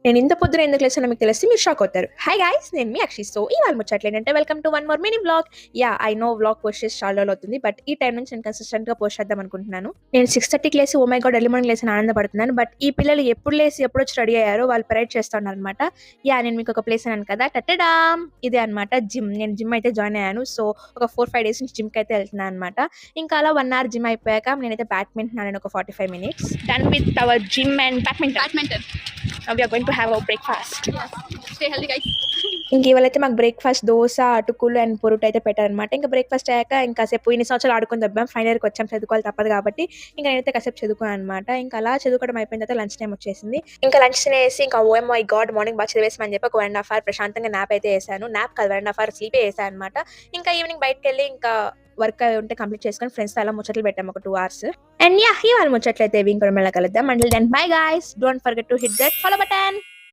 నేను ఇంత పొద్దున ఎందుకు లేసానో మీకు తెలిస్తే మీరు షాక్ అవుతారు. హాయ్ గైస్, నేను మీ అక్షి. సో ఇవాళ ముచ్చట్లేంటంటే welcome to one more mini vlog. I know vlog post చేసి చాలా రోజులు అవుతుంది, బట్ ఈ టైం నుంచి నేను కన్సిస్టెంట్ గా పోస్ట్ చేద్దాం అనుకుంటున్నాను. నేను 6:30కి లేసి oh my god early morning లేసి ఆనందపడుతున్నాను. బట్ ఈ పిల్లలు ఎప్పుడు లేసి ఎప్పుడు వచ్చి రెడీ అయ్యారో వాళ్ళు పరేడ్ చేస్తున్నారు అనమాట. నేను మీకు ఒక ప్లేస్ అన్నాను కదా, టట్టడామ్, ఇదే అనమాట జిమ్. నేను జిమ్ అయితే జాయిన్ అయ్యాను. సో ఒక 4-5 డేస్ నుంచి జిమ్ కి అయితే వెళ్తున్నాను అనమాట. ఇంకా అలా 1 అవర్ జిమ్ అయిపోయాక నేనైతే బ్యాడ్మింటన్ ఆడాను ఒక 45 minutes. Done with our gym and badminton. Now we are going to have our breakfast. Stay healthy, guys. ఇంక ఇవాళైతే మాకు బ్రేక్ఫాస్ట్ దోశ, అటుకులు అండ్ పొరుటు అయితే పెట్టారనమాట. ఇంకా బ్రేక్ఫాస్ట్ అయ్యాక ఇంకా సేపు ఇన్ని సంవత్సరాలు ఆడుకొని దబ్బాం, ఫైనల్ ఇయర్కి వచ్చాం, చదువుకోవాలి తప్పదు కాబట్టి ఇంకా నేనైతే కాసేపు చదువుకున్నాను అనమాట. ఇంకా అలా చదువుకోవడం అయిపోయిన తర్వాత లంచ్ టైం వచ్చేసింది. ఇంకా లంచ్ తినేసి ఇంకా ఓ మై గాడ్ మార్నింగ్ బాగా చదివేసామని చెప్పి ఒక 1.5 hour ప్రశాంతంగా నాప్ అయితే వేసాను. నాప్ కాదు, 1.5 hour స్లీప్ వేసాను అనమాట. ఇంకా ఈవినింగ్ బయటకు వెళ్ళి ఇంకా వర్క్ ఉంటే కంప్లీట్ చేసుకొని ఫ్రెండ్స్ అలా ముచ్చట్లు పెట్టాము ఒక 2 hours. అండ్ ఇవాళ ముచ్చట్లయితే ఇంకో మళ్ళీ కలుద్దాం. Until then bye guys, don't forget to hit that follow button.